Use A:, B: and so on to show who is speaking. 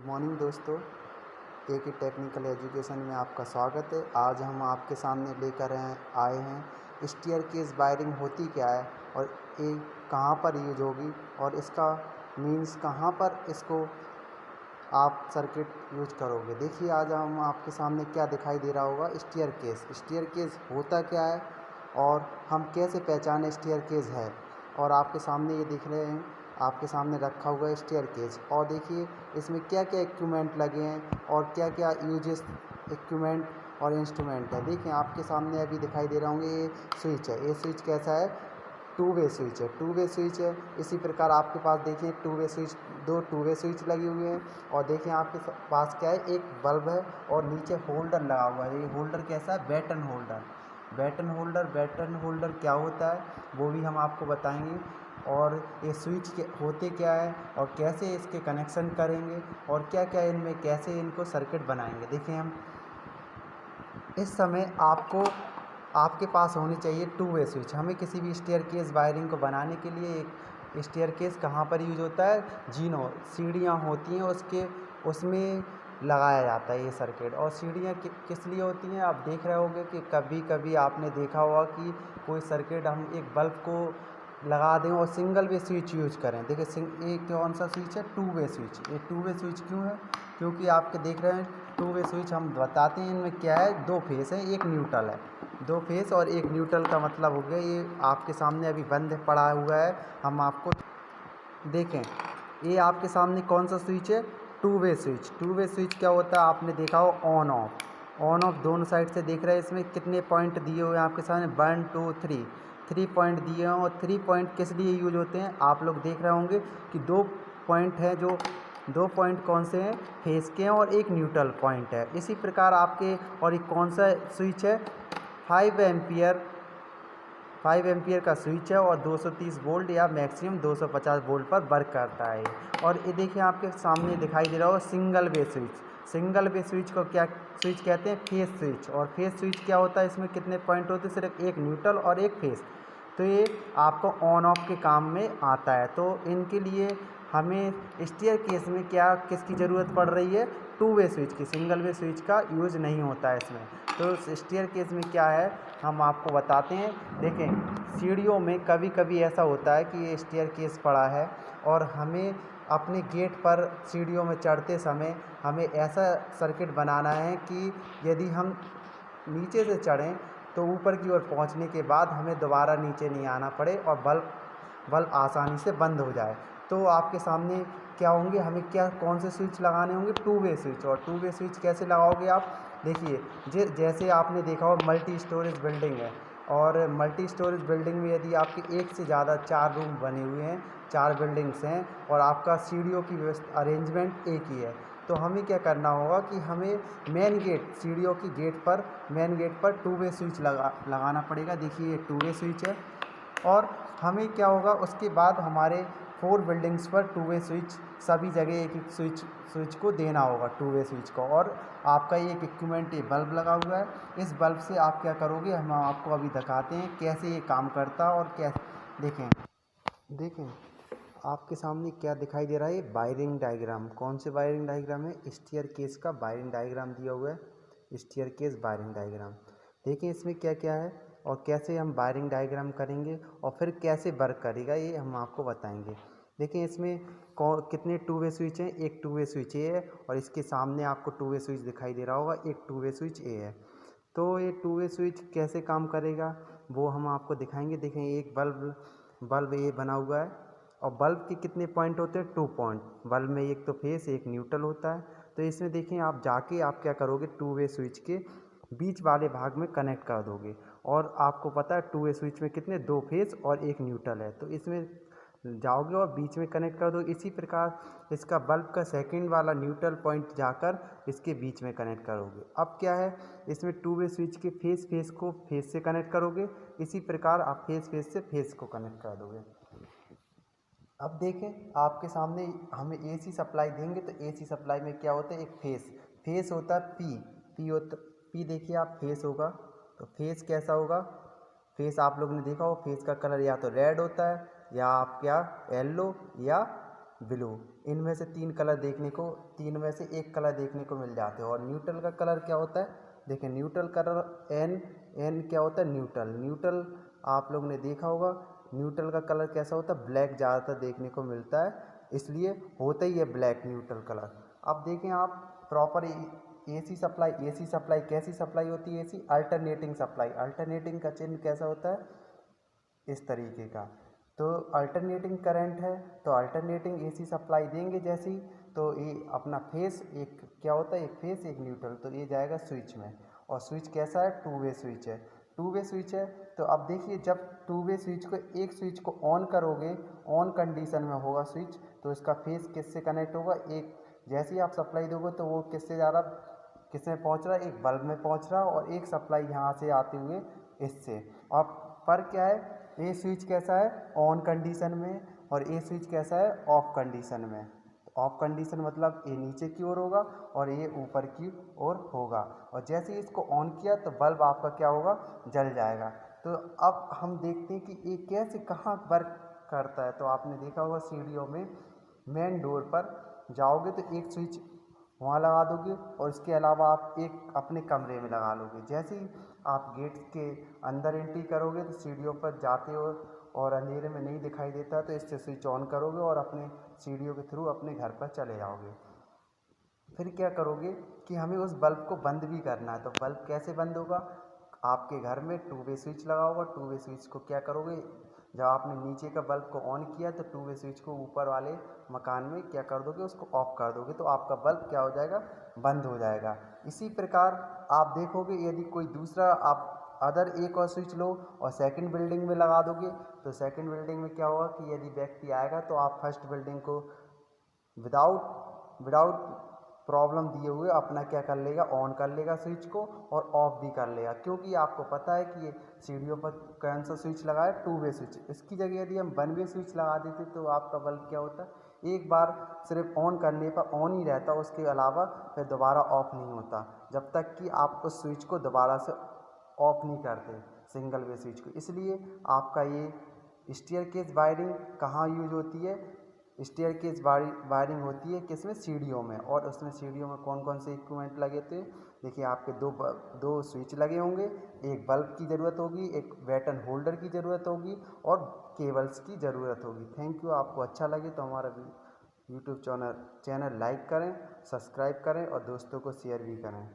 A: Morning दोस्तों, एक ही technical education में आपका स्वागत है। आज हम आपके सामने लेकर आए हैं स्टेयरकेस वायरिंग होती क्या है और ये कहाँ पर यूज होगी और इसका मीन्स कहाँ पर इसको आप सर्किट यूज करोगे। देखिए आज हम आपके सामने क्या दिखाई दे रहा होगा, स्टेयरकेस होता क्या है और हम कैसे पहचाने स्टेयरकेस है। और आपके सामने ये दिख रहे हैं, आपके सामने रखा हुआ है स्टेयरकेस। और देखिए इसमें क्या क्या इक्विपमेंट लगे हैं और क्या क्या यूजेस इक्विपमेंट और इंस्ट्रूमेंट है। देखिए आपके सामने अभी दिखाई दे रहा होंगे, ये स्विच है। ये स्विच कैसा है, टू वे स्विच है। इसी प्रकार आपके पास देखिए दो टू वे स्विच लगे हुए हैं। और देखिए आपके पास क्या है, एक बल्ब है और नीचे होल्डर लगा हुआ है। ये होल्डर कैसा है, बैटन होल्डर क्या होता है वो भी हम आपको बताएंगे। और ये स्विच के होते क्या है और कैसे इसके कनेक्शन करेंगे और क्या क्या इनमें कैसे इनको सर्किट बनाएंगे। देखिए हम इस समय आपके पास होनी चाहिए टू वे स्विच। हमें किसी भी स्टेयरकेस वायरिंग को बनाने के लिए एक स्टेयरकेस कहाँ पर यूज होता है, सीढ़ियाँ होती हैं उसमें लगाया जाता है ये सर्किट। और सीढ़ियाँ किस लिए होती हैं, आप देख रहे होंगे कि कभी कभी आपने देखा होगा कि कोई सर्किट हम एक बल्ब को लगा दें और सिंगल वे स्विच यूज करें। देखिए ये कौन सा स्विच है, टू वे स्विच। ये टू वे स्विच क्यों है, क्योंकि आपके देख रहे हैं टू वे स्विच हम बताते हैं इनमें क्या है, दो फेस है एक न्यूट्रल है। दो फेस और एक न्यूट्रल का मतलब हो गया, ये आपके सामने अभी बंद पड़ा हुआ है। हम आपको देखें, ये आपके सामने कौन सा स्विच है, टू वे स्विच क्या होता है आपने देखा हो, ऑन ऑफ दोनों साइड से देख रहे हैं। इसमें कितने पॉइंट दिए हुए हैं आपके सामने, 1 2 3 3 पॉइंट दिए हैं। और 3 पॉइंट किस लिए यूज होते हैं, आप लोग देख रहे होंगे कि दो पॉइंट है, जो दो पॉइंट कौन से हैं, फेस के हैं और एक न्यूट्रल पॉइंट है। इसी प्रकार आपके और एक कौन सा स्विच है, 5 एम्पियर का स्विच है और 230 वोल्ट या मैक्सिमम 250 वोल्ट पर वर्क करता है। और ये देखिए आपके सामने दिखाई दे रहा होगा सिंगल वे स्विच को क्या स्विच कहते हैं, फेस स्विच। और फेस स्विच क्या होता है, इसमें कितने पॉइंट होते हैं, सिर्फ एक न्यूट्रल और एक फेस। तो ये आपको ऑन ऑफ के काम में आता है। तो इनके लिए हमें स्टेयरकेस में क्या किसकी ज़रूरत पड़ रही है, टू वे स्विच की, सिंगल वे स्विच का यूज़ नहीं होता है इसमें। तो स्टेयरकेस में क्या है हम आपको बताते हैं। देखें सीढ़ियों में कभी कभी ऐसा होता है कि ये स्टेयरकेस पड़ा है और हमें अपने गेट पर सीढ़ियों में चढ़ते समय हमें ऐसा सर्किट बनाना है कि यदि हम नीचे से चढ़ें तो ऊपर की ओर पहुंचने के बाद हमें दोबारा नीचे नहीं आना पड़े और बल्ब आसानी से बंद हो जाए। तो आपके सामने क्या होंगे, हमें क्या कौन से स्विच लगाने होंगे, टू वे स्विच। और टू वे स्विच कैसे लगाओगे आप, देखिए जैसे आपने देखा हो मल्टी स्टोरेज बिल्डिंग है और मल्टी स्टोरेज बिल्डिंग में यदि आपके एक से ज़्यादा 4 रूम बने हुए हैं, 4 बिल्डिंग्स हैं और आपका सीढ़ियों की व्यवस्था अरेंजमेंट एक ही है, तो हमें क्या करना होगा कि हमें सीढ़ियों की मेन गेट पर टू वे स्विच लगाना पड़ेगा। देखिए ये टू वे स्विच है। और हमें क्या होगा, उसके बाद हमारे 4 बिल्डिंग्स पर टू वे स्विच सभी जगह एक एक स्विच को देना होगा, टू वे स्विच को। और आपका ये एक इक्विपमेंट, ये बल्ब लगा हुआ है। इस बल्ब से आप क्या करोगे, हम आपको अभी दिखाते हैं कैसे ये काम करता है। और कैसे देखें आपके सामने क्या दिखाई दे रहा है, ये वायरिंग डायग्राम। कौन से वायरिंग डायग्राम है, स्टेयरकेस का वायरिंग डायग्राम दिया हुआ है, स्टेयरकेस वायरिंग डायग्राम। देखें इसमें क्या क्या है और कैसे हम वायरिंग डायग्राम करेंगे और फिर कैसे वर्क करेगा, ये हम आपको बताएंगे। देखिए इसमें कितने टू वे स्विच हैं, एक टू वे स्विच ए है और इसके सामने आपको टू वे स्विच दिखाई दे रहा होगा, एक टू वे स्विच ए है। तो ये टू वे स्विच कैसे काम करेगा वो हम आपको दिखाएंगे। देखें एक बल्ब ये बना हुआ है और बल्ब के कितने पॉइंट होते हैं, 2 पॉइंट। बल्ब में एक तो फेस एक न्यूट्रल होता है। तो इसमें देखें आप जाके आप क्या करोगे, टू वे स्विच के बीच वाले भाग में कनेक्ट कर दोगे। और आपको पता है टू वे स्विच में कितने, 2 फेस और एक न्यूट्रल है, तो इसमें जाओगे और बीच में कनेक्ट कर दो। इसी प्रकार इसका बल्ब का सेकंड वाला न्यूट्रल पॉइंट जाकर इसके बीच में कनेक्ट करोगे। अब क्या है, इसमें टू वे स्विच के फेस को फेस से कनेक्ट करोगे। इसी प्रकार आप फेस से फेस को कनेक्ट कर दोगे। अब देखें आपके सामने हमें एसी सप्लाई देंगे, तो एसी सप्लाई में क्या होता है, एक फेस होता है, पी देखिए आप, फेस होगा। तो फेस कैसा होगा, फेस आप लोगों ने देखा हो, फेस का कलर या तो रेड होता है या आप क्या येलो या ब्लू। इनमें से तीन में से एक कलर देखने को मिल जाते हैं। और न्यूट्रल का कलर क्या होता है, देखिए न्यूट्रल कलर एन क्या होता है, न्यूट्रल। न्यूट्रल आप लोग ने देखा होगा, न्यूट्रल का कलर कैसा होता है, ब्लैक ज़्यादातर देखने को मिलता है, इसलिए होता ही है ब्लैक न्यूट्रल कलर। अब देखें आप प्रॉपर एसी सप्लाई कैसी सप्लाई होती है, एसी अल्टरनेटिंग सप्लाई। अल्टरनेटिंग का चिन्ह कैसा होता है, इस तरीके का। तो अल्टरनेटिंग करंट है तो अल्टरनेटिंग एसी सप्लाई देंगे जैसी, तो ये अपना फेस एक क्या होता है, एक फेस एक न्यूट्रल, तो ये जाएगा स्विच में। और स्विच कैसा है, टू वे स्विच है। टू वे स्विच है तो अब देखिए जब टू वे स्विच को, एक स्विच को ऑन करोगे, ऑन कंडीशन में होगा स्विच, तो इसका फेस किससे कनेक्ट होगा, एक जैसे ही आप सप्लाई दोगे तो वो किससे जा रहा, किस में पहुँच रहा है, एक बल्ब में पहुँच रहा है, और एक सप्लाई यहाँ से आते हुए इससे। और पर क्या है, ए स्विच कैसा है, ऑन कंडीशन में, और ए स्विच कैसा है, ऑफ कंडीशन में। ऑफ कंडीशन मतलब ये नीचे की ओर होगा और ये ऊपर की ओर होगा। और जैसे ही इसको ऑन किया तो बल्ब आपका क्या होगा, जल जाएगा। तो अब हम देखते हैं कि ये कैसे कहाँ वर्क करता है। तो आपने देखा होगा सीढ़ियों में मेन डोर पर जाओगे तो एक स्विच वहाँ लगा दोगे, और इसके अलावा आप एक अपने कमरे में लगा लोगे। जैसे ही आप गेट के अंदर एंट्री करोगे तो सीढ़ियों पर जाते हो और अंधेरे में नहीं दिखाई देता, तो इससे स्विच ऑन करोगे और अपने सीढ़ियों के थ्रू अपने घर पर चले जाओगे। फिर क्या करोगे कि हमें उस बल्ब को बंद भी करना है। तो बल्ब कैसे बंद होगा, आपके घर में टू वे स्विच लगा होगा। टू वे स्विच को क्या करोगे, जब आपने नीचे का बल्ब को ऑन किया तो टू वे स्विच को ऊपर वाले मकान में क्या कर दोगे, उसको ऑफ कर दोगे, तो आपका बल्ब क्या हो जाएगा, बंद हो जाएगा। इसी प्रकार आप देखोगे यदि कोई दूसरा आप अदर एक और स्विच लो और सेकंड बिल्डिंग में लगा दोगे, तो सेकंड बिल्डिंग में क्या होगा कि यदि व्यक्ति आएगा तो आप फर्स्ट बिल्डिंग को विदाउट प्रॉब्लम दिए हुए अपना क्या कर लेगा, ऑन कर लेगा स्विच को, और ऑफ भी कर लेगा। क्योंकि आपको पता है कि ये सीढ़ियों पर कौन सा स्विच लगा है, टू वे स्विच। इसकी जगह यदि हम वन वे स्विच लगा देते तो आपका बल्ब क्या होता, एक बार सिर्फ ऑन करने पर ऑन ही रहता, उसके अलावा फिर दोबारा ऑफ नहीं होता, जब तक कि आप उस स्विच को दोबारा से ऑफ नहीं करते, सिंगल वे स्विच को। इसलिए आपका ये स्टेयरकेस वायरिंग कहाँ यूज होती है, स्टेयरकेस वायरिंग होती है किसमें, सीढ़ियों में। और उसमें सीढ़ियों में कौन कौन से इक्विपमेंट लगे थे, देखिए आपके दो स्विच लगे होंगे, एक बल्ब की ज़रूरत होगी, एक बैटन होल्डर की ज़रूरत होगी, और केबल्स की ज़रूरत होगी। Thank you. आपको अच्छा लगे तो हमारा यूट्यूब चैनल लाइक करें, सब्सक्राइब करें और दोस्तों को शेयर भी करें।